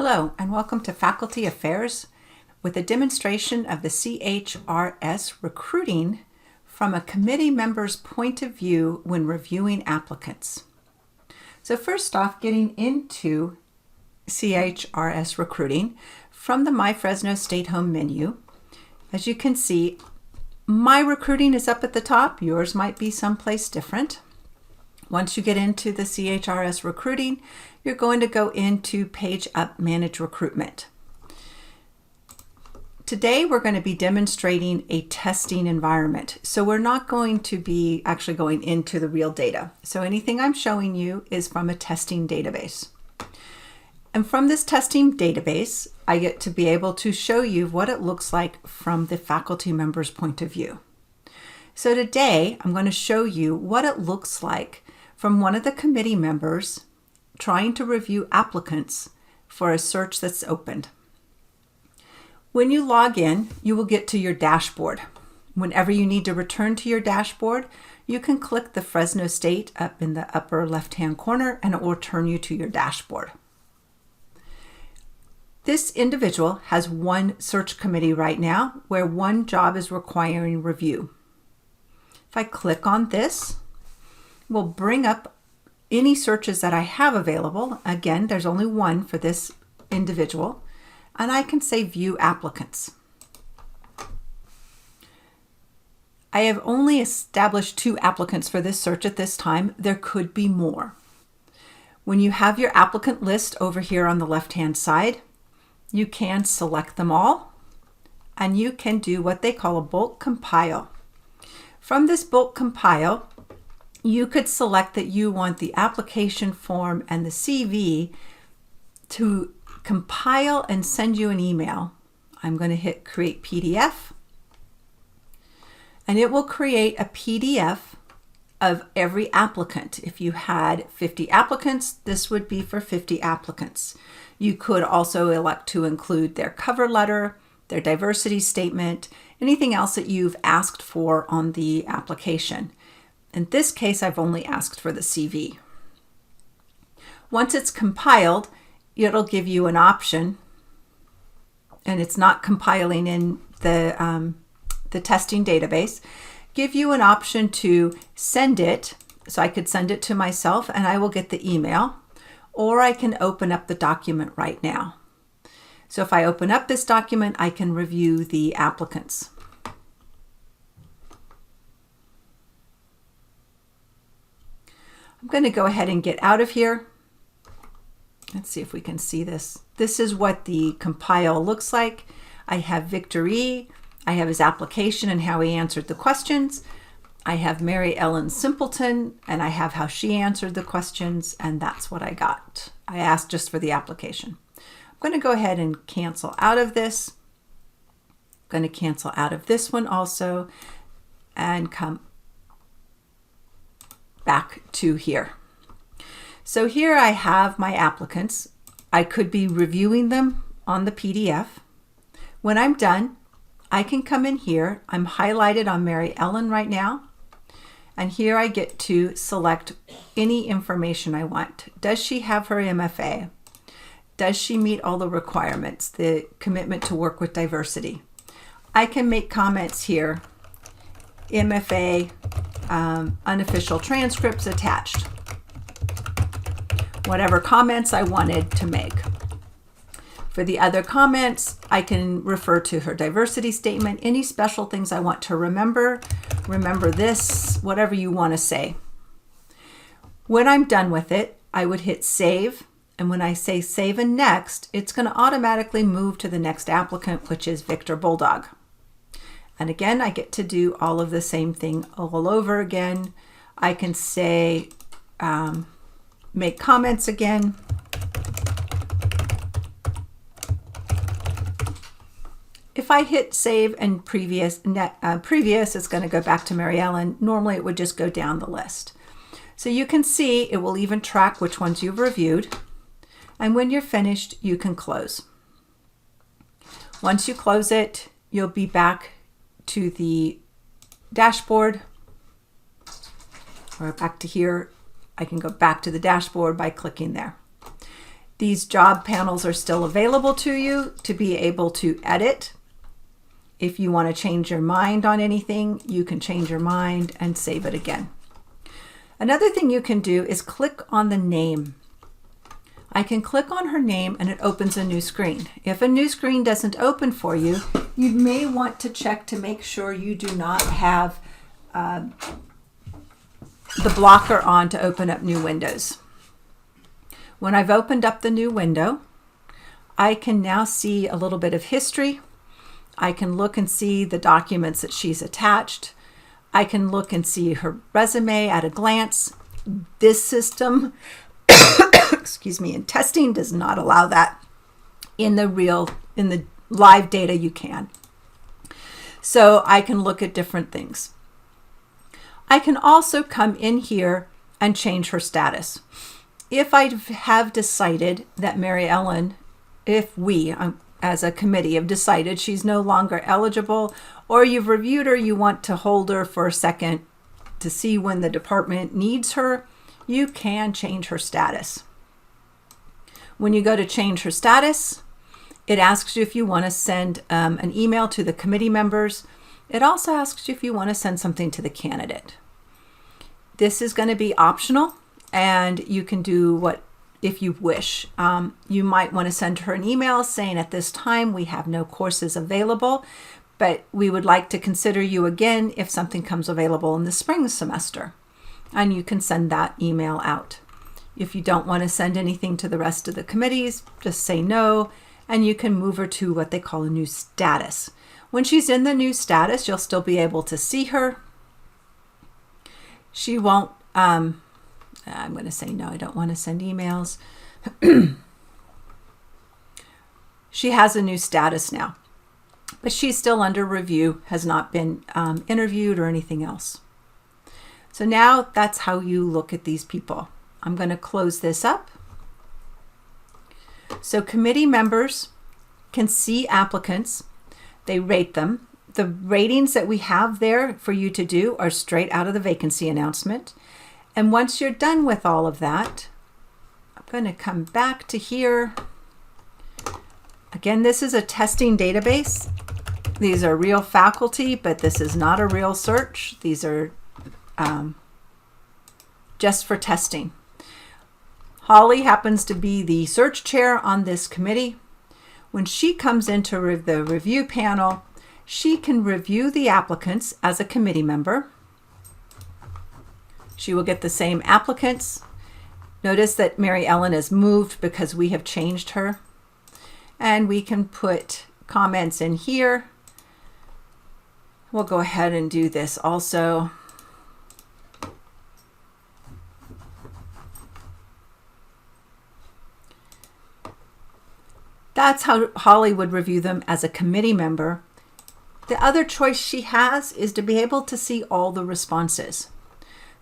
Hello, and welcome to Faculty Affairs with a demonstration of the CHRS recruiting from a committee member's point of view when reviewing applicants. So first off, getting into CHRS recruiting from the My Fresno State Home menu. As you can see, my recruiting is up at the top. Yours might be someplace different. Once you get into the CHRS recruiting, you're going to go into Page Up Manage Recruitment. Today, we're going to be demonstrating a testing environment. So we're not going to be actually going into the real data. So anything I'm showing you is from a testing database. And from this testing database, I get to be able to show you what it looks like from the faculty member's point of view. So today, I'm going to show you what it looks like from one of the committee members trying to review applicants for a search that's opened. When you log in, you will get to your dashboard. Whenever you need to return to your dashboard, you can click the Fresno State up in the upper left-hand corner and it will turn you to your dashboard. This individual has one search committee right now where one job is requiring review. If I click on this, will bring up any searches that I have available. Again, there's only one for this individual, and I can say View Applicants. I have only established 2 applicants for this search at this time. There could be more. When you have your applicant list over here on the left-hand side, you can select them all, and you can do what they call a bulk compile. From this bulk compile, you could select that you want the application form and the CV to compile and send you an email. I'm going to hit Create PDF, and it will create a PDF of every applicant. If you had 50 applicants, this would be for 50 applicants. You could also elect to include their cover letter, their diversity statement, anything else that you've asked for on the application. In this case, I've only asked for the CV. Once it's compiled, it'll give you an option, and it's not compiling in the testing database, give you an option to send it. So I could send it to myself and I will get the email, or I can open up the document right now. So if I open up this document, I can review the applicants. I'm going to go ahead and get out of here. Let's see if we can see this. This is what the compile looks like. I have Victor E. I have his application and how he answered the questions. I have Mary Ellen Simpleton, and I have how she answered the questions, and that's what I got. I asked just for the application. I'm going to go ahead and cancel out of this. I'm going to cancel out of this one also, and come back to here. So here I have my applicants. I could be reviewing them on the PDF. When I'm done, I can come in here. I'm highlighted on Mary Ellen right now. And here I get to select any information I want. Does she have her MFA? Does she meet all the requirements, the commitment to work with diversity? I can make comments here. MFA, unofficial transcripts attached. Whatever comments I wanted to make. For the other comments, I can refer to her diversity statement, any special things I want to remember this, whatever you want to say. When I'm done with it, I would hit save. And when I say save and next, it's going to automatically move to the next applicant, which is Victor Bulldog. And again, I get to do all of the same thing all over again. I can say, make comments again. If I hit save and previous, it's going to go back to Mary Ellen. Normally it would just go down the list. So you can see it will even track which ones you've reviewed. And when you're finished, you can close. Once you close it, you'll be back to the dashboard, or back to here. I can go back to the dashboard by clicking there. These job panels are still available to you to be able to edit. If you want to change your mind on anything, you can change your mind and save it again. Another thing you can do is click on the name. I can click on her name and it opens a new screen. If a new screen doesn't open for you, you may want to check to make sure you do not have the blocker on to open up new windows. When I've opened up the new window, I can now see a little bit of history. I can look and see the documents that she's attached. I can look and see her resume at a glance. This system, excuse me, in testing does not allow that. In the live data you can. So I can look at different things. I can also come in here and change her status. If I have decided that Mary Ellen, if we as a committee have decided she's no longer eligible, or you've reviewed her, you want to hold her for a second to see when the department needs her, you can change her status. When you go to change her status, it asks you if you want to send an email to the committee members. It also asks you if you want to send something to the candidate. This is going to be optional, and you can do what if you wish. You might want to send her an email saying at this time we have no courses available, but we would like to consider you again if something comes available in the spring semester. And you can send that email out. If you don't want to send anything to the rest of the committees, just say no, and you can move her to what they call a new status. When she's in the new status, you'll still be able to see her. She won't, I'm going to say no, I don't want to send emails. She has a new status now, but she's still under review, has not been interviewed or anything else. So now that's how you look at these people. I'm going to close this up. So committee members can see applicants. They rate them. The ratings that we have there for you to do are straight out of the vacancy announcement. And once you're done with all of that, I'm going to come back to here. Again, this is a testing database. These are real faculty, but this is not a real search. These are just for testing. Holly happens to be the search chair on this committee. When she comes into the review panel, she can review the applicants as a committee member. She will get the same applicants. Notice that Mary Ellen is moved because we have changed her. And we can put comments in here. We'll go ahead and do this also. That's how Holly would review them as a committee member. The other choice she has is to be able to see all the responses.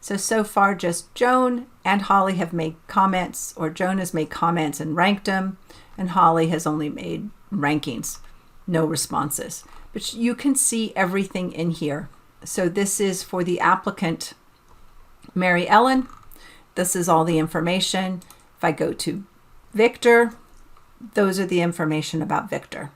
So far just Joan and Holly have made comments, or Joan has made comments and ranked them, and Holly has only made rankings, no responses. But you can see everything in here. So this is for the applicant, Mary Ellen. This is all the information. If I go to Victor, those are the information about Victor.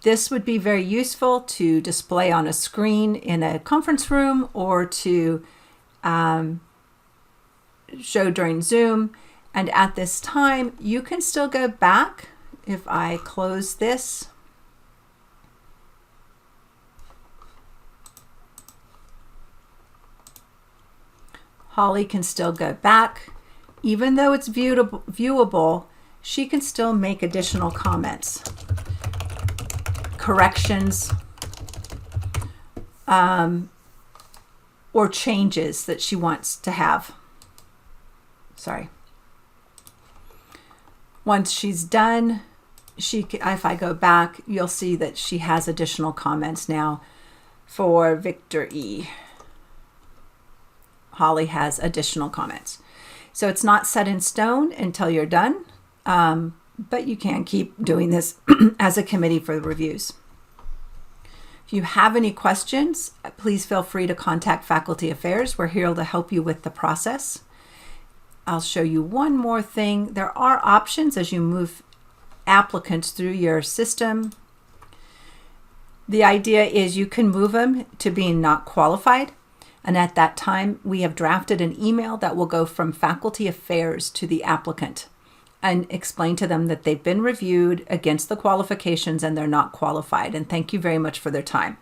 This would be very useful to display on a screen in a conference room, or to show during Zoom. And at this time, you can still go back. If I close this, Holly can still go back. Even though it's viewable, she can still make additional comments, corrections, or changes that she wants to have. Sorry. Once she's done, if I go back, you'll see that she has additional comments now for Victor E. Holly has additional comments. So it's not set in stone until you're done, but you can keep doing this as a committee for the reviews. If you have any questions, please feel free to contact Faculty Affairs. We're here to help you with the process. I'll show you one more thing. There are options as you move applicants through your system. The idea is you can move them to being not qualified. And at that time, we have drafted an email that will go from Faculty Affairs to the applicant and explain to them that they've been reviewed against the qualifications and they're not qualified. And thank you very much for their time.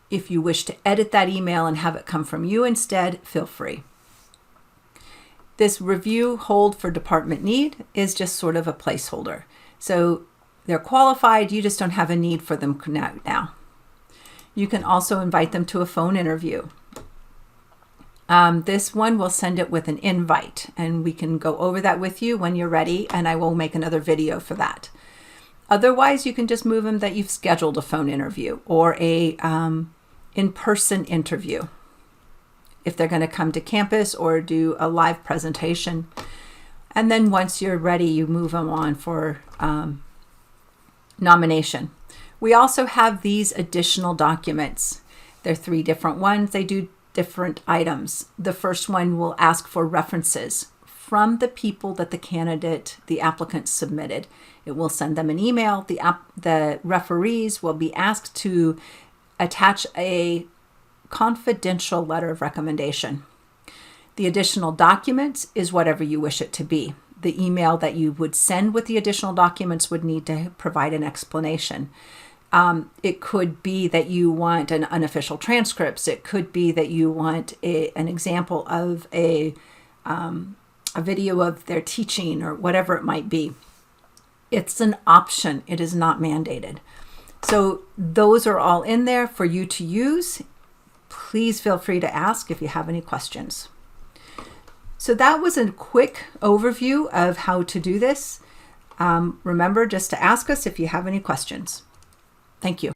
If you wish to edit that email and have it come from you instead, feel free. This review hold for department need is just sort of a placeholder. So they're qualified, you just don't have a need for them now. You can also invite them to a phone interview. This one will send it with an invite, and we can go over that with you when you're ready, and I will make another video for that. Otherwise, you can just move them that you've scheduled a phone interview or a in-person interview if they're going to come to campus or do a live presentation. And then once you're ready, you move them on for nomination. We also have these additional documents. They're 3 different ones. They do different items. The first one will ask for references from the people that the applicant submitted. It will send them an email. The referees will be asked to attach a confidential letter of recommendation. The additional documents is whatever you wish it to be. The email that you would send with the additional documents would need to provide an explanation. It could be that you want an unofficial transcripts. It could be that you want an example of a video of their teaching or whatever it might be. It's an option. It is not mandated. So those are all in there for you to use. Please feel free to ask if you have any questions. So that was a quick overview of how to do this. Remember just to ask us if you have any questions. Thank you.